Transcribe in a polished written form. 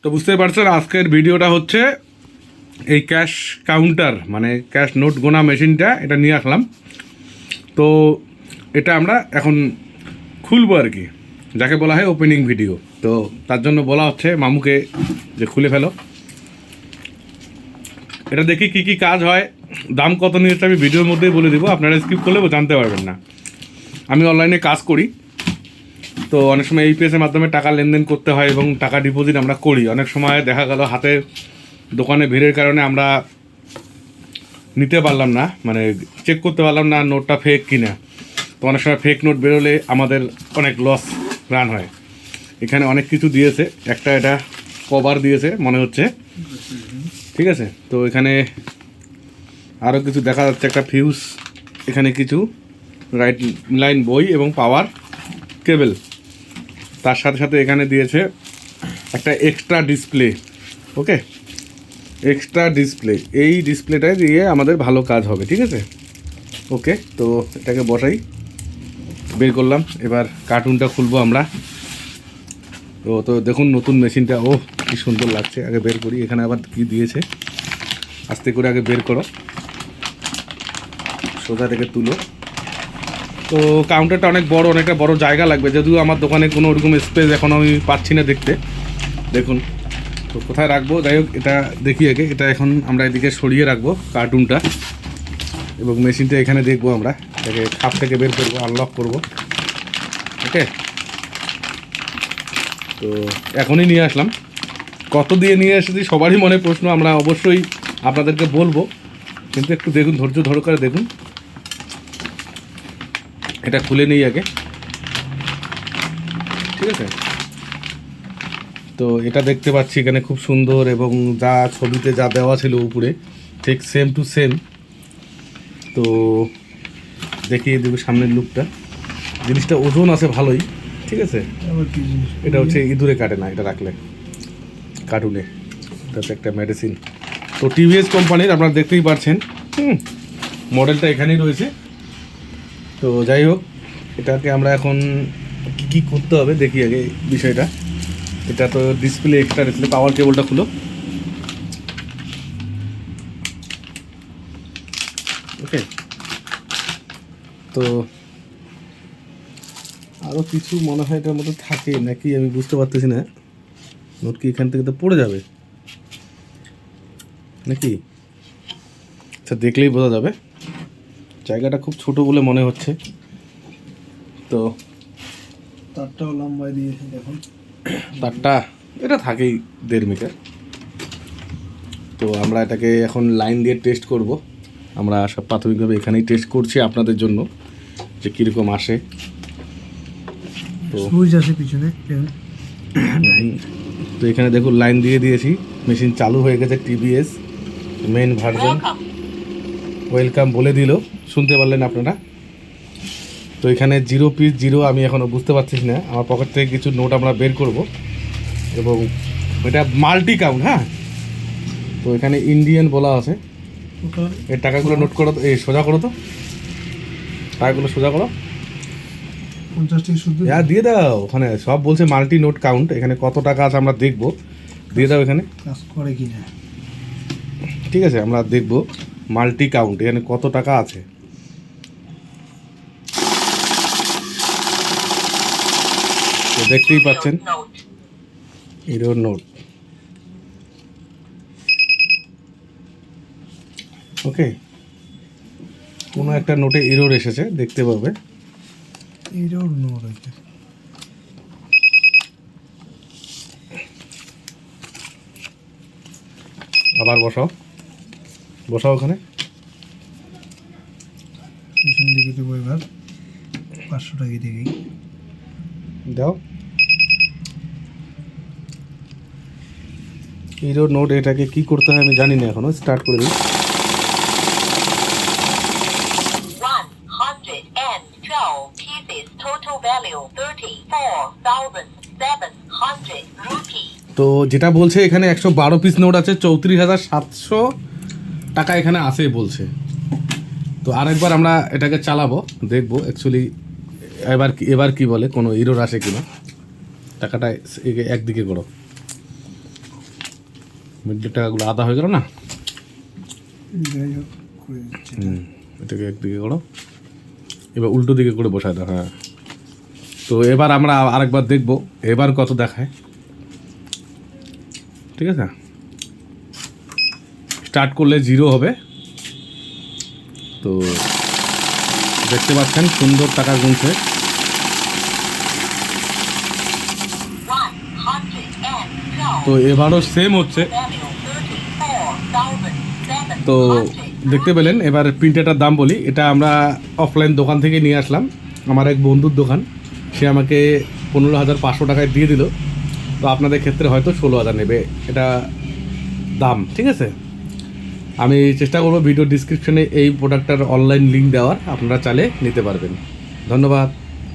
তো বুঝতেই পারছেন আজকের ভিডিওটা হচ্ছে এই ক্যাশ কাউন্টার মানে ক্যাশ নোট গোনা মেশিনটা এটা নিয়ে আসলাম। তো এটা আমরা এখন খুলবো আর কি, যাকে বলা হয় ওপেনিং ভিডিও। তো তার জন্য বলা হচ্ছে মামুকে যে খুলে ফেলো, এটা দেখি কি কি কাজ হয়, দাম কত নিয়েছে আমি ভিডিওর মধ্যেই বলে দিব, আপনারা স্কিপ করলেও জানতে পারবেন না। আমি অনলাইনে কাজ করি, তো অনেক সময় ইপিএসের মাধ্যমে টাকা লেনদেন করতে হয় এবং টাকা ডিপোজিট আমরা করি। অনেক সময় দেখা গেল হাতে দোকানে ভিড়ের কারণে আমরা নিতে পারলাম না, মানে চেক করতে পারলাম না নোটটা ফেক কিনা। তো অনেক সময় ফেক নোট বেরোলে আমাদের অনেক লস রান হয়। এখানে অনেক কিছু দিয়েছে, একটা এটা কভার দিয়েছে মনে হচ্ছে, ঠিক আছে। তো এখানে আরও কিছু দেখা যাচ্ছে, একটা ফিউজ, এখানে কিছু রাইট লাইন বই এবং পাওয়ার কেবল। তার সাথে সাথে এখানে দিয়েছে একটা এক্সট্রা ডিসপ্লে। ওকে, এক্সট্রা ডিসপ্লে, এই ডিসপ্লেটায় দিয়ে আমাদের ভালো কাজ হবে, ঠিক আছে। ওকে, তো এটাকে বসাই, বের করলাম। এবার কার্টুনটা খুলবো আমরা। তো দেখুন নতুন মেশিনটা, ও কি সুন্দর লাগছে। আগে বের করি, এখানে আবার কি দিয়েছে, আস্তে করে আগে বের করো, সোজা থেকে তুলো। তো কাউন্টারটা অনেক বড়, অনেকটা বড় জায়গা লাগবে, যদিও আমার দোকানে কোনো ওরকম স্পেস এখন আমি পাচ্ছি না দেখতে। দেখুন তো কোথায় রাখবো, যাই হোক এটা দেখি আগে। এটা এখন আমরা এদিকে সরিয়ে রাখবো কার্টুনটা, এবং মেশিনটা এখানে দেখবো আমরা। এটাকে খাপ থেকে বের করবো, আনলক করবো। ওকে, তো এখনই নিয়ে আসলাম। কত দিয়ে নিয়ে এসেছি সবারই মনে প্রশ্ন, আমরা অবশ্যই আপনাদেরকে বলবো, কিন্তু একটু দেখুন, ধৈর্য ধরে করে দেখুন। এটা খুলে নিই আগে, ঠিক আছে। তো এটা দেখতে পাচ্ছি এখানে খুব সুন্দর, এবং যা ছবিতে যা দেওয়া ছিল উপরে ঠিক সেম টু সেম। তো দেখিয়ে দেবো সামনের লুকটা। জিনিসটা ওজন আছে ভালোই, ঠিক আছে। এটা হচ্ছে ইঁদুরে কাটে না, এটা রাখলে কার্টুনে। এটা হচ্ছে একটা মেডিসিন। তো টিভিএস কোম্পানির, আপনারা দেখতেই পাচ্ছেন, মডেলটা এখানেই রয়েছে। তো যাই হোক, এটাকে আমরা এখন কি করতে হবে দেখি আগে বিষয়টা। এটা তো ডিসপ্লে, এক্সট্রা ডিসপ্লে, পাওয়ার কেবলটা খুলো। ওকে, তো আরও কিছু মনে হয় এটার মধ্যে থাকে নাকি আমি বুঝতে পারতেছি না। নোট কি এখান থেকে তো পড়ে যাবে নাকি? আচ্ছা, দেখলেই বোঝা যাবে। জায়গাটা খুব ছোট বলে মনে হচ্ছে। তো তারটাও লম্বায় দিয়েছে দেখুন, তারটা এটা থাকেই 1.5 মিটার। তো আমরা এটাকে এখন লাইন দিয়ে টেস্ট করব। আমরা সব প্রাথমিকভাবে এখানেই টেস্ট করছি আপনাদের জন্য, যে কীরকম আসে। তো সুইচ আছে পিছনে। তো এখানে দেখুন লাইন দিয়ে দিয়েছি, মেশিন চালু হয়ে গেছে। টিভিএস মেন ভার্জন ওয়েলকাম বলে দিল, শুনতে পারলেন আপনারা। তো এখানে 0 পিস 0, আমি এখনও বুঝতে পারছি না। আমার পকেট থেকে কিছু নোট আমরা বের করব, এবং এটা মাল্টি কাউন্ট। হ্যাঁ, তো এখানে ইন্ডিয়ান বলা আছে। এর টাকাগুলো নোট করো তো, এই সোজা করো তো, টাকাগুলো সোজা করো। 50 থেকে শুধু হ্যাঁ দিয়ে দাও, ওখানে সব বলছে মাল্টি নোট কাউন্ট। এখানে কত টাকা আছে আমরা দেখবো, দিয়ে দাও এখানে, কাজ করে কিনা। ঠিক আছে। আমরা দেখবো মাল্টি কাউন্ট এখানে কত টাকা আছে। তো দেখতেই পাচ্ছেন হিরোর নোট। ওকে, কোনো একটা নোটে এরর এসেছে, দেখতে পাবে। এইটাও নোট আছে। আবার বসাও, বসাও ওখানে। পিছন দিকে দেবো এবার 500 টাকা দিকেই দাও হিরো নোট। এটাকে কি করতে হয় আমি জানি না, এখনো স্টার্ট করে দিই। 112 pieces, total value 34,700 rupees. তো যেটা বলছে এখানে 112 পিস নোট আছে, 34,700 টাকা এখানে আছে বলছে। তো আরেকবার আমরা এটাকে চালাবো, দেখবো অ্যাকচুয়ালি এবার কি বলে, কোনো এরর আসে কিনা। টাকাটা একদিকে করো, মিডলের টাকাগুলো আদা হয়ে গেল না? যাই হোক করে দিচ্ছি। এটাকে একদিকে করো, এবার উল্টো দিকে করে বসায় দাও। হ্যাঁ, তো এবার আমরা আরেকবার দেখব এবার কত দেখায়। ঠিক আছে, স্টার্ট করলে 0 হবে। তো দেখতে পাচ্ছেন সুন্দর টাকা গুনছে। 112 তো এবারও সেম হচ্ছে। value 34,700 তো দেখতে পেলেন। এবার প্রিন্টারটার দাম বলি। এটা আমরা অফলাইন দোকান থেকে নিয়ে আসলাম, আমার এক বন্ধুর দোকান। সে আমাকে 15,500 টাকায় দিয়ে দিল। তো আপনাদের ক্ষেত্রে হয়তো 16,000 নেবে এটা দাম। ঠিক আছে, আমি চেষ্টা করবো ভিডিও ডিসক্রিপশনে এই প্রোডাক্টটার অনলাইন লিঙ্ক দেওয়ার, আপনারা চাইলে নিতে পারবেন। ধন্যবাদ।